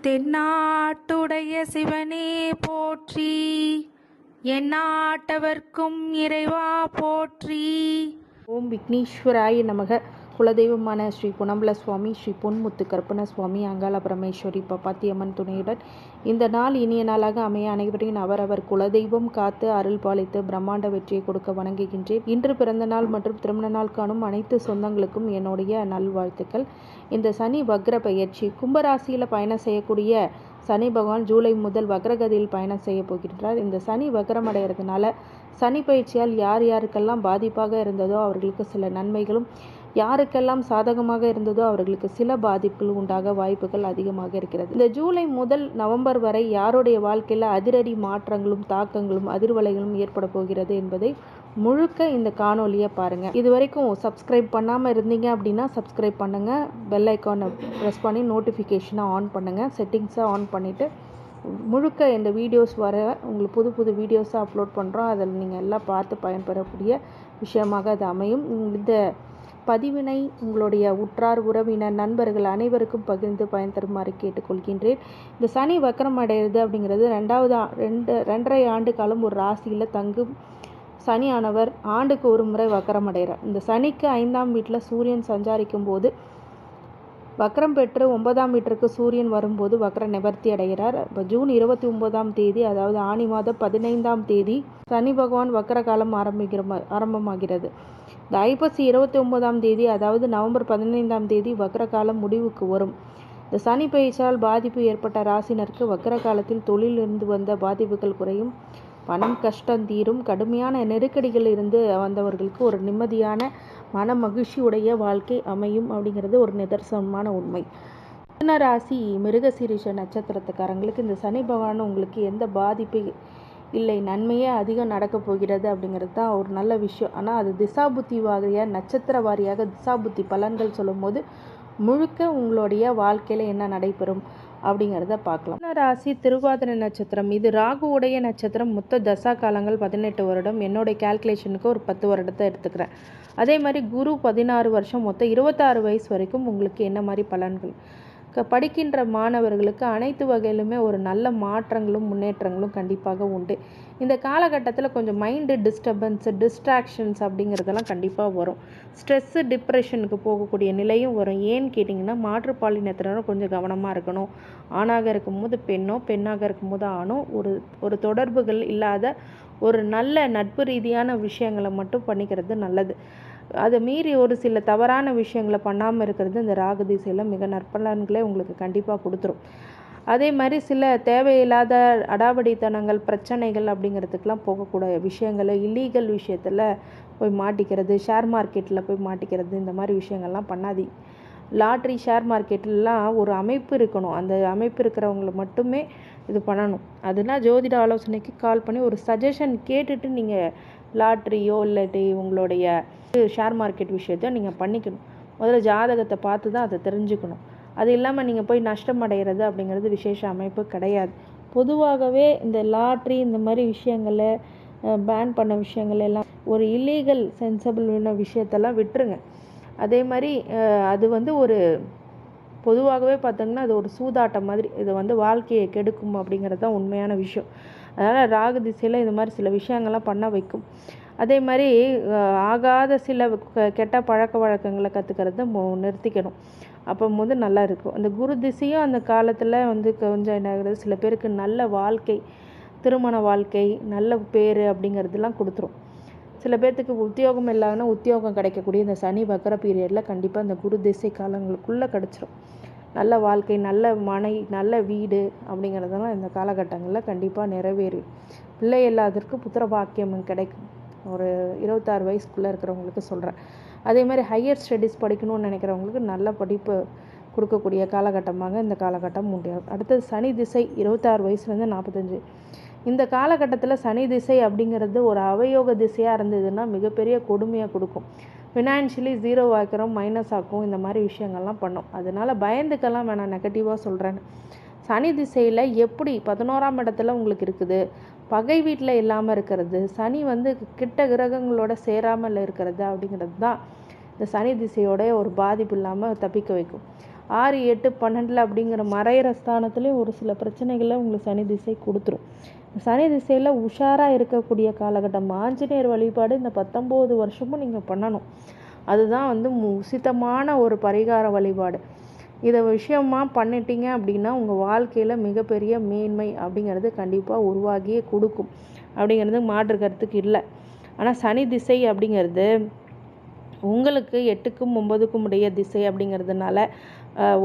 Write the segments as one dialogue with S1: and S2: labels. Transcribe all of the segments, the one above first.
S1: தென்னாட்டுடைய சிவனே போற்றி, எந்நாட்டவர்க்கும் இறைவா போற்றி.
S2: ஓம் விக்னேஸ்வராய நமக. குலதெய்வமான ஸ்ரீ பொன்னம்பல சுவாமி, ஸ்ரீ பொன்முத்து கருப்பண சுவாமி, அங்காள பரமேஸ்வரி பப்பாத்தியம்மன் துணையுடன் இந்த நாள் இனிய நாளாக அமைய அனைவரின் அவரவர் குலதெய்வம் காத்து அருள் பாலித்து பிரம்மாண்ட வெற்றியை கொடுக்க வணங்குகின்றேன். இன்று பிறந்த நாள் மற்றும் திருமண நாள் காணும் அனைத்து சொந்தங்களுக்கும் என்னுடைய நல்வாழ்த்துக்கள். இந்த சனி வக்ர பயிற்சி கும்பராசியில் பயணம் செய்யக்கூடிய சனி பகவான் ஜூலை முதல் வக்ரகதியில் பயணம் செய்ய போகின்றார். இந்த சனி வக்ரம் அடைகிறதுனால சனி பயிற்சியால் யார் யாருக்கெல்லாம் பாதிப்பாக இருந்ததோ அவர்களுக்கு சில நன்மைகளும், யாருக்கெல்லாம் சாதகமாக இருந்ததோ அவர்களுக்கு சில பாதிப்புகள் உண்டாக வாய்ப்புகள் அதிகமாக இருக்கிறது. இந்த ஜூலை முதல் நவம்பர் வரை யாருடைய வாழ்க்கையில் அதிரடி மாற்றங்களும் தாக்கங்களும் அதிர்வலைகளும் ஏற்பட போகிறது என்பதை முழுக்க இந்த காணொலியை பாருங்கள். இது வரைக்கும் சப்ஸ்கிரைப் பண்ணாமல் இருந்தீங்க அப்படின்னா சப்ஸ்கிரைப் பண்ணுங்கள். பெல் ஐக்கானை ப்ரெஸ் பண்ணி நோட்டிஃபிகேஷனை ஆன் பண்ணுங்கள். செட்டிங்ஸை ஆன் பண்ணிவிட்டு முழுக்க இந்த வீடியோஸ் வர உங்களுக்கு புது புது வீடியோஸை அப்லோட் பண்ணுறோம். அதில் நீங்கள் எல்லாம் பார்த்து பயன்பெறக்கூடிய விஷயமாக அது அமையும். இந்த பதிவினை உங்களுடைய உற்றார் உறவினர் நண்பர்கள் அனைவருக்கும் பகிர்ந்து பயன் தருமாறு கேட்டுக்கொள்கின்றேன். இந்த சனி வக்ரம் அடைகிறது அப்படிங்கிறது 2.5 ஆண்டு காலம் ஒரு ராசியில் தங்கும் சனியானவர் ஆண்டுக்கு ஒரு முறை வக்ரம் அடைகிறார். இந்த சனிக்கு 5ஆம் வீட்டில் சூரியன் சஞ்சாரிக்கும் போது வக்ரம் பெற்று 9ஆம் வீட்டிற்கு சூரியன் வரும்போது வக்ர நிவர்த்தி அடைகிறார். இப்போ ஜூன் 29ஆம் தேதி, அதாவது ஆனி மாதம் 15ஆம் தேதி சனி பகவான் வக்ர காலம் ஆரம்பமாகிறது. இந்த ஐப்பசி 29ஆம் தேதி, அதாவது நவம்பர் 15ஆம் தேதி வக்ர காலம் முடிவுக்கு வரும். இந்த சனி பயிற்சியால் பாதிப்பு ஏற்பட்ட ராசினருக்கு வக்ர காலத்தில் தொழிலிருந்து வந்த பாதிப்புகள் குறையும், பணம் கஷ்டம் தீரும், கடுமையான நெருக்கடிகள் இருந்து வந்தவர்களுக்கு ஒரு நிம்மதியான மன மகிழ்ச்சியுடைய வாழ்க்கை அமையும் அப்படிங்கிறது ஒரு நிதர்சனமான உண்மை. மிதுன ராசி மிருகசீரிஷ நட்சத்திரத்துக்காரங்களுக்கு இந்த சனி பகவான் உங்களுக்கு எந்த பாதிப்பு இல்லை, நன்மையே அதிகம் நடக்கப் போகிறது அப்படிங்கிறது தான் ஒரு நல்ல விஷயம். ஆனால் அது திசாபுத்தி வாரியாக நட்சத்திர வாரியாக திசாபுத்தி பலன்கள் சொல்லும் போது முழுக்க உங்களுடைய வாழ்க்கையில் என்ன நடைபெறும் அப்படிங்கிறத பார்க்கலாம். மிதுன ராசி திருவாதிரை நட்சத்திரம், இது ராகுவுடைய நட்சத்திரம். மொத்த தசா காலங்கள் 18 வருடம். என்னுடைய கேல்குலேஷனுக்கு ஒரு 10 வருடத்தை எடுத்துக்கிறேன். அதே மாதிரி குரு 16 வருஷம், மொத்தம் 26 வயசு வரைக்கும் உங்களுக்கு என்ன மாதிரி பலன்கள். படிக்கின்ற மாணவர்களுக்கு அனைத்து வகையிலுமே ஒரு நல்ல மாற்றங்களும் முன்னேற்றங்களும் கண்டிப்பாக உண்டு. இந்த காலகட்டத்தில் கொஞ்சம் மைண்டு டிஸ்ட்ராக்ஷன்ஸ் அப்படிங்கிறதெல்லாம் கண்டிப்பாக வரும். ஸ்ட்ரெஸ்ஸு டிப்ரெஷனுக்கு போகக்கூடிய நிலையும் வரும். ஏன்னு கேட்டிங்கன்னா மாற்றுப்பாலினத்தினரும் கொஞ்சம் கவனமாக இருக்கணும். ஆணாக இருக்கும்போது பெண்ணோ, பெண்ணாக இருக்கும்போது ஆணோ ஒரு தொடர்புகள் இல்லாத ஒரு நல்ல நட்பு ரீதியான விஷயங்களை மட்டும் பண்ணிக்கிறது நல்லது. அதை மீறி ஒரு சில தவறான விஷயங்களை பண்ணாமல் இருக்கிறது இந்த ராகு திசையில் மிக நற்பலன்களை உங்களுக்கு கண்டிப்பாக கொடுத்துரும். அதே மாதிரி சில தேவையில்லாத அடாவடித்தனங்கள், பிரச்சனைகள் அப்படிங்கிறதுக்கெலாம் போகக்கூடிய விஷயங்களை, இல்லீகல் விஷயத்தில் போய் மாட்டிக்கிறது, ஷேர் மார்க்கெட்டில் போய் மாட்டிக்கிறது, இந்த மாதிரி விஷயங்கள்லாம் பண்ணாதீங்க. லாட்ரி, ஷேர் மார்க்கெட்லாம் ஒரு அமைப்பு இருக்கணும். அந்த அமைப்பு இருக்கிறவங்கள மட்டுமே இது பண்ணணும். அதுனா ஜோதிட ஆலோசனைக்கு கால் பண்ணி ஒரு சஜஷன் கேட்டுட்டு நீங்கள் லாட்ரியோ இல்லாட்டி உங்களுடைய ஷேர் மார்க்கெட் விஷயத்தை நீங்கள் பண்ணிக்கணும். முதல்ல ஜாதகத்தை பார்த்து தான் அதை தெரிஞ்சுக்கணும். அது இல்லாமல் நீங்கள் போய் நஷ்டம் அடைகிறது அப்படிங்கிறது விசேஷ அமைப்பு கிடையாது. பொதுவாகவே இந்த லாட்ரி இந்த மாதிரி விஷயங்களை பேன் பண்ண விஷயங்கள் எல்லாம் ஒரு இல்லீகல் சென்சபிளான விஷயத்தெல்லாம் விட்டுருங்க. அதே மாதிரி அது ஒரு பொதுவாகவே பார்த்தோங்கன்னா அது ஒரு சூதாட்டம் மாதிரி, இது வாழ்க்கையை கெடுக்கும் அப்படிங்கிறது தான் உண்மையான விஷயம். அதனால் ராகு திசையில் இது மாதிரி சில விஷயங்கள்லாம் பண்ண வைக்கும். அதே மாதிரி ஆகாத சில கெட்ட பழக்க வழக்கங்களை கற்றுக்கிறத நிறுத்திக்கணும். அப்போ நல்லா இருக்கும். அந்த குரு திசையும் அந்த காலத்தில் கொஞ்சம் என்ன ஆகுறது, சில பேருக்கு நல்ல வாழ்க்கை, திருமண வாழ்க்கை, நல்ல பேர் அப்படிங்கிறதுலாம் கொடுத்துரும். சில பேர்த்துக்கு உத்தியோகம் இல்லாமல் உத்தியோகம் கிடைக்கக்கூடிய இந்த சனி வக்கர பீரியடில் கண்டிப்பாக இந்த குரு திசை காலங்களுக்குள்ளே கிடச்சிரும். நல்ல வாழ்க்கை, நல்ல மனை, நல்ல வீடு அப்படிங்கிறதெல்லாம் இந்த காலகட்டங்களில் கண்டிப்பாக நிறைவேறும். பிள்ளை இல்லாததற்கு புத்திர பாக்கியம் கிடைக்கும். ஒரு 26 வயசுக்குள்ளே இருக்கிறவங்களுக்கு சொல்கிறேன். அதே மாதிரி ஹையர் ஸ்டடீஸ் படிக்கணும்னு நினைக்கிறவங்களுக்கு நல்ல படிப்பு கொடுக்கக்கூடிய காலகட்டமாக இந்த காலகட்டம் உண்டு. அடுத்தது சனி திசை 26 வயசுலேருந்து 45. இந்த காலகட்டத்தில் சனி திசை அப்படிங்கிறது ஒரு அவயோக திசையாக இருந்ததுன்னா மிகப்பெரிய கொடுமையாக கொடுக்கும். ஃபினான்ஷியலி ஜீரோ ஆக்கிறோம், மைனஸ் ஆக்கும், இந்த மாதிரி விஷயங்கள்லாம் பண்ணும். அதனால் பயந்துக்கெல்லாம் வேணாம், நெகட்டிவாக சொல்கிறேன்னு. சனி திசையில் எப்படி 11ஆம் இடத்துல உங்களுக்கு இருக்குது, பகை வீட்டில் இல்லாமல் இருக்கிறது, சனி கிட்ட கிரகங்களோட சேராமல் இருக்கிறது அப்படிங்கிறது தான் இந்த சனி திசையோட ஒரு பாதிப்பு இல்லாமல் தப்பிக்க வைக்கும். 6, 8, 12 அப்படிங்கிற மறையிற ஸ்தானத்துலேயும் ஒரு சில பிரச்சனைகளை உங்களுக்கு சனி திசை கொடுத்துரும். சனி திசையில் உஷாராக இருக்கக்கூடிய காலகட்டம். ஆஞ்சநேயர் வழிபாடு இந்த 19 வருஷமும் நீங்கள் பண்ணணும். அதுதான் வந்து உசிதமான ஒரு பரிகார வழிபாடு. இதை விஷயமாக பண்ணிட்டீங்க அப்படின்னா உங்கள் வாழ்க்கையில் மிகப்பெரிய மேன்மை அப்படிங்கிறது கண்டிப்பாக உருவாகியே கொடுக்கும் அப்படிங்கிறது மாற்று கருத்துக்கு இல்லை. ஆனால் சனி திசை அப்படிங்கிறது உங்களுக்கு 8க்கும் 9க்கும் உடைய திசை அப்படிங்கிறதுனால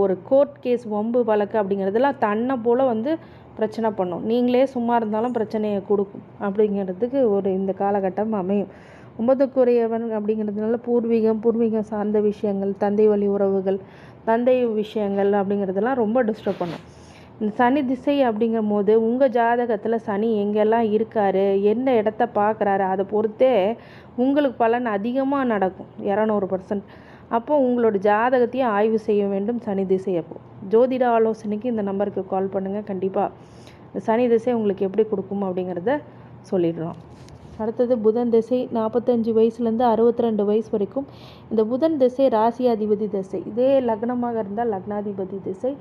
S2: ஒரு கோர்ட் கேஸ் வம்பு வழக்கு அப்படிங்கிறதுலாம் தன்னை போல் வந்து பிரச்சனை பண்ணும். நீங்களே சும்மா இருந்தாலும் பிரச்சனையை கொடுக்கும் அப்படிங்கிறதுக்கு ஒரு இந்த காலகட்டம் அமையும். 9க்குரியவன் அப்படிங்கிறதுனால பூர்வீகம் சார்ந்த விஷயங்கள், தந்தை வழி உறவுகள், தந்தை விஷயங்கள் அப்படிங்கிறதெல்லாம் ரொம்ப டிஸ்டர்ப் பண்ணும். இந்த சனி திசை அப்படிங்கும் போது உங்கள் ஜாதகத்தில் சனி எங்கெல்லாம் இருக்கார், என்ன இடத்த பார்க்குறாரு, அதை பொறுத்தே உங்களுக்கு பலன் அதிகமாக நடக்கும் 200%. அப்போது உங்களோட ஜாதகத்தையும் ஆய்வு செய்ய வேண்டும் சனி திசை. அப்போது ஜோதிட ஆலோசனைக்கு இந்த நம்பருக்கு கால் பண்ணுங்கள். கண்டிப்பாக சனி திசை உங்களுக்கு எப்படி கொடுக்கும் அப்படிங்கிறத சொல்லிடலாம். அடுத்தது புதன் திசை 45 வயசுலேருந்து 62 வயசு வரைக்கும். இந்த புதன் திசை ராசியாதிபதி திசை. இதே லக்னமாக இருந்தால் லக்னாதிபதி திசை,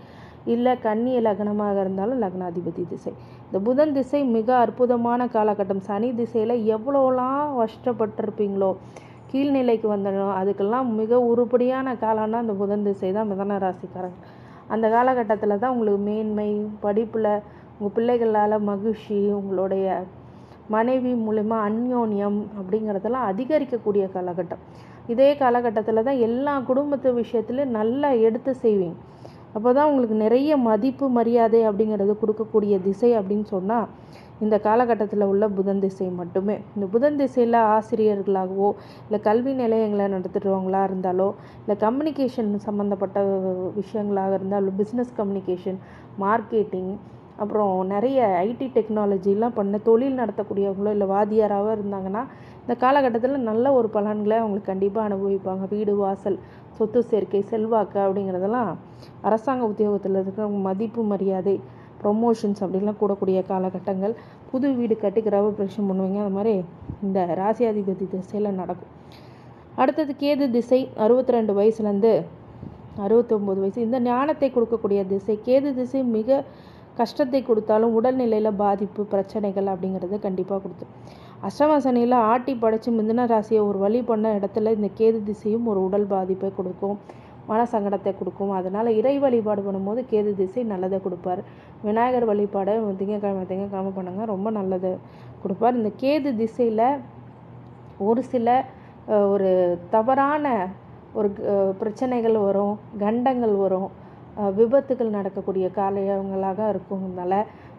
S2: இல்லை கன்னிய லக்னமாக இருந்தாலும் லக்னாதிபதி திசை. இந்த புதன் திசை மிக அற்புதமான காலகட்டம். சனி திசையில் எவ்வளோலாம் கஷ்டப்பட்டிருப்பீங்களோ, கீழ்நிலைக்கு வந்துடும், அதுக்கெல்லாம் மிக உருப்படியான காலம்னா அந்த புதன் திசை தான். மிதன ராசிக்காரங்க அந்த காலகட்டத்தில் தான் உங்களுக்கு மேன்மை, படிப்பில் உங்கள் பிள்ளைகளால் மகிழ்ச்சி, உங்களுடைய மனைவி மூலமா அந்யோன்யம் அப்படிங்கிறதெல்லாம் அதிகரிக்கக்கூடிய காலகட்டம். இதே காலகட்டத்தில் தான் எல்லா குடும்பத்து விஷயத்துலையும் நல்லா எடுத்து செய்வீங்க. அப்போ தான் உங்களுக்கு நிறைய மதிப்பு மரியாதை அப்படிங்கிறது கொடுக்கக்கூடிய திசை அப்படின்னு சொன்னால் இந்த காலகட்டத்தில் உள்ள புதன் திசை மட்டுமே. இந்த புதன் திசையில் ஆசிரியர்களாகவோ, இல்லை கல்வி நிலையங்களை நடத்துகிறவங்களா இருந்தாலோ, இல்லை கம்யூனிகேஷன் சம்மந்தப்பட்ட விஷயங்களாக இருந்தாலும், பிஸ்னஸ் கம்யூனிகேஷன், மார்க்கெட்டிங், அப்புறம் நிறைய ஐடி டெக்னாலஜிலாம் பண்ண தொழில் நடத்தக்கூடியவங்களோ, இல்லை வாத்தியாராக இருந்தாங்கன்னா இந்த காலகட்டத்தில் நல்ல ஒரு பலன்களை அவங்களுக்கு கண்டிப்பாக அனுபவிப்பாங்க. வீடு வாசல், சொத்து சேர்க்கை, செல்வாக்கு அப்படிங்கிறதெல்லாம் அரசாங்க உத்தியோகத்தில் இருக்கிற மதிப்பு மரியாதை, ப்ரொமோஷன்ஸ் அப்படின்லாம் கூடக்கூடிய காலகட்டங்கள். புது வீடு கட்டி கிரகப்பிரவேசம் பண்ணுவீங்க. அது மாதிரி இந்த ராசியாதிபதி திசையில் நடக்கும். அடுத்தது கேது திசை 62 வயசுலேருந்து 69 வயசு. இந்த ஞானத்தை கொடுக்கக்கூடிய திசை. கேது திசை மிக கஷ்டத்தை கொடுத்தாலும் உடல்நிலையில் பாதிப்பு, பிரச்சனைகள் அப்படிங்கிறது கண்டிப்பாக கொடுத்துரும். அஷ்டம சனியில் ஆட்டி படைச்சி மிதுன ராசியை ஒரு வழி பண்ண இடத்துல இந்த கேது திசையும் ஒரு உடல் பாதிப்பை கொடுக்கும், மன சங்கடத்தை கொடுக்கும். அதனால் இறை வழிபாடு பண்ணும்போது கேது திசை நல்லதை கொடுப்பார். விநாயகர் வழிபாடை திங்கக்கிழமை பண்ணுங்க, ரொம்ப நல்லதை கொடுப்பார். இந்த கேது திசையில் ஒரு சில ஒரு தவறான ஒரு பிரச்சனைகள் வரும், கண்டங்கள் வரும், விபத்துகள் நடக்கக்கூடிய காலங்களாக இருக்கும்னால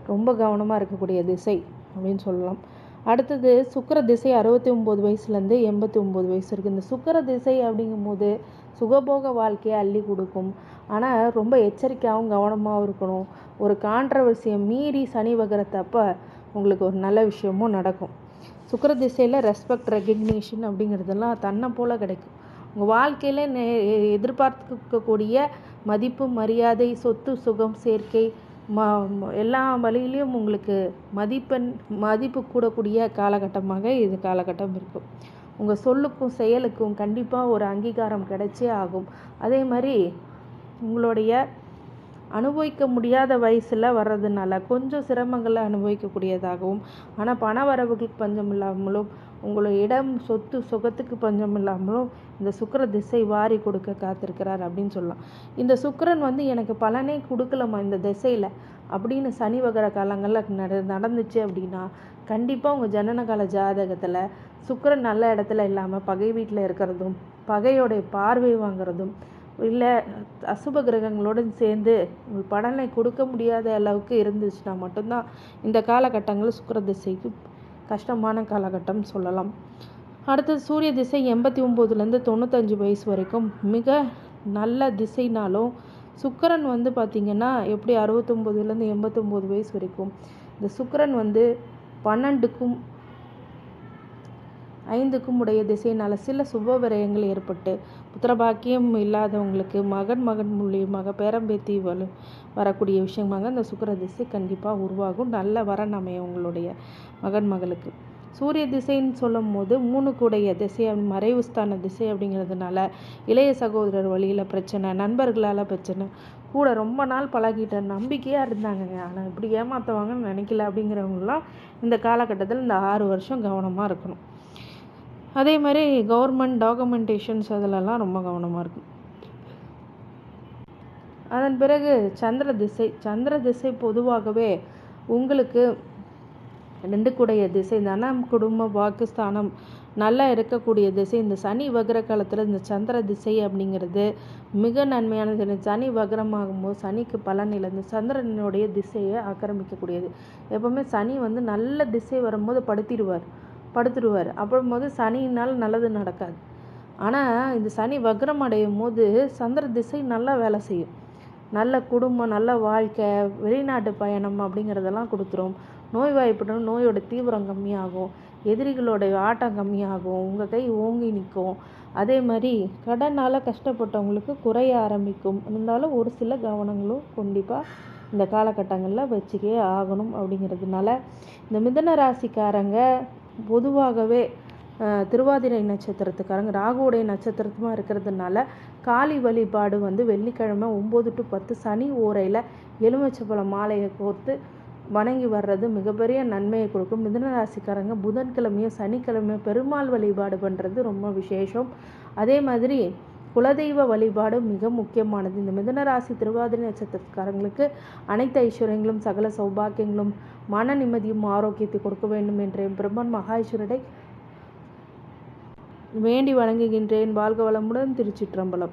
S2: ரொம்ப கவனமாக இருக்கக்கூடிய திசை அப்படின்னு சொல்லலாம். அடுத்தது சுக்கிர திசை 69 வயசுலேருந்து 89 வயசு இருக்குது. இந்த சுக்கிர திசை அப்படிங்கும்போது சுகபோக வாழ்க்கையை அள்ளி கொடுக்கும். ஆனால் ரொம்ப எச்சரிக்கையாகவும் கவனமாகவும் இருக்கணும். ஒரு கான்ட்ரவர்சியை மீறி சனி வகரத்தப்போ உங்களுக்கு ஒரு நல்ல விஷயமும் நடக்கும். சுக்கிர திசையில் ரெஸ்பெக்ட், ரெகக்னிஷன் அப்படிங்கிறதெல்லாம் தன்னை போல் கிடைக்கும். உங்கள் வாழ்க்கையில் எதிர்பார்க்கக்கூடிய மதிப்பு, மரியாதை, சொத்து, சுகம், சேர்க்கை, எல்லா வழியிலையும் உங்களுக்கு மதிப்பு கூடக்கூடிய காலகட்டமாக இது காலகட்டம் இருக்கும். உங்கள் சொல்லுக்கும் செயலுக்கும் கண்டிப்பாக ஒரு அங்கீகாரம் கிடைச்சே ஆகும். அதே மாதிரி உங்களுடைய அனுபவிக்க முடியாத வயசில் வர்றதுனால கொஞ்சம் சிரமங்களை அனுபவிக்கக்கூடியதாகவும், ஆனால் பண வரவுகளுக்கு பஞ்சம் இல்லாமலும், உங்களோட இடம், சொத்து, சுகத்துக்கு பஞ்சம் இல்லாமலும் இந்த சுக்கிர திசை வாரி கொடுக்க காத்திருக்கிறார் அப்படின்னு சொல்லலாம். இந்த சுக்கிரன் வந்து எனக்கு பலனே கொடுக்கலமா இந்த திசையில் அப்படின்னு சனி வகர காலங்களில் நடந்துச்சு அப்படின்னா கண்டிப்பாக உங்கள் ஜனனகால ஜாதகத்தில் சுக்கிரன் நல்ல இடத்துல இல்லாமல் பகை வீட்டில் இருக்கிறதும், பகையோடைய பார்வை வாங்குறதும், இல்லை அசுப கிரகங்களோடு சேர்ந்து பலனை கொடுக்க முடியாத அளவுக்கு இருந்துச்சுன்னா மட்டும்தான் இந்த காலகட்டங்கள் சுக்கிர திசைக்கு கஷ்டமான காலகட்டம் சொல்லலாம். அடுத்தது சூரிய திசை 89லேருந்து 95 வயசு வரைக்கும் மிக நல்ல திசைனாலும் சுக்கிரன் வந்து பார்த்திங்கன்னா எப்படி 69லேருந்து 89 வயசு வரைக்கும் இந்த சுக்கிரன் வந்து 12க்கும் 5க்கும் உடைய திசையினால் சில சுப விரயங்கள் ஏற்பட்டு புத்திரபாக்கியம் இல்லாதவங்களுக்கு மகன் மூலியமாக பேரம்பேத்தி வரக்கூடிய விஷயமாக இந்த சுக்கிர திசை கண்டிப்பாக உருவாகும். நல்ல வரன் அமையும் உங்களுடைய மகனுக்கு. சூரிய திசைன்னு சொல்லும் போது 3 திசை மறைவுஸ்தான திசை அப்படிங்கிறதுனால இளைய சகோதரர் வழியில் பிரச்சனை, நண்பர்களால் பிரச்சனை, கூட ரொம்ப நாள் பழகிட்ட நம்பிக்கையாக இருந்தாங்கங்க, ஆனால் இப்படி ஏமாற்றுவாங்கன்னு நினைக்கல அப்படிங்கிறவங்களாம் இந்த காலகட்டத்தில் இந்த 6 வருஷம் கவனமாக இருக்கணும். அதே மாதிரி கவர்மெண்ட் டாக்குமெண்டேஷன்ஸ் அதிலெல்லாம் ரொம்ப கவனமாக இருக்கும். அதன் பிறகு சந்திர திசை பொதுவாகவே உங்களுக்கு 2 திசை, தனம், குடும்ப, வாக்குஸ்தானம் நல்லா இருக்கக்கூடிய திசை. இந்த சனி வக்ர காலத்தில் இந்த சந்திர திசை அப்படிங்கிறது மிக நன்மையானது. சனி வக்ரமாகும்போது சனிக்கு பலன் இல்லை, இந்த சந்திரனுடைய திசையை ஆக்கிரமிக்கக்கூடியது. எப்போவுமே சனி நல்ல திசை வரும்போது படுத்துடுவார். அப்புறம்போது சனியினால் நல்லது நடக்காது. ஆனால் இந்த சனி வக்ரம் அடையும் போது சந்திர திசை நல்லா வேலை செய்யும். நல்ல குடும்பம், நல்ல வாழ்க்கை, வெளிநாட்டு பயணம் அப்படிங்கிறதெல்லாம் கொடுத்துரும். நோய்வாய்ப்படும், நோயோட தீவிரம் கம்மியாகும், எதிரிகளோட ஆட்டம் கம்மியாகும், உங்கள் கை ஓங்கி நிற்கும். அதே மாதிரி கடனால் கஷ்டப்பட்டவங்களுக்கு குறைய ஆரம்பிக்கும். இருந்தாலும் ஒரு சில கவனங்களும் கண்டிப்பாக இந்த காலகட்டங்களில் வச்சுக்கே ஆகணும். அப்படிங்கிறதுனால இந்த மிதுன ராசிக்காரங்க பொதுவாகவே திருவாதிரை நட்சத்திரத்துக்காரங்க ராகுவுடைய நட்சத்திரமாக இருக்கிறதுனால காளி வழிபாடு வெள்ளிக்கிழமை 9 to 10 சனி ஓரையில் எலுமிச்சம்பழம் மாலையை கோர்த்து வணங்கி வர்றது மிகப்பெரிய நன்மையை கொடுக்கும். மிதுன ராசிக்காரங்க புதன்கிழமையும் சனிக்கிழமையும் பெருமாள் வழிபாடு பண்ணுறது ரொம்ப விசேஷம். அதே மாதிரி குலதெய்வ வழிபாடு மிக முக்கியமானது. இந்த மிதுன ராசி திருவாதிரை நட்சத்திரக்காரங்களுக்கு அனைத்து ஐஸ்வர்யங்களும் சகல சௌபாக்கியங்களும் மன நிம்மதியும் ஆரோக்கியத்தை கொடுக்க வேண்டும் என்ற பிரம்மன் மகாஈஸ்வரரை வேண்டி வணங்குகின்றேன். வாழ்க வளமுடன். திருச்சிற்றம்பலம்.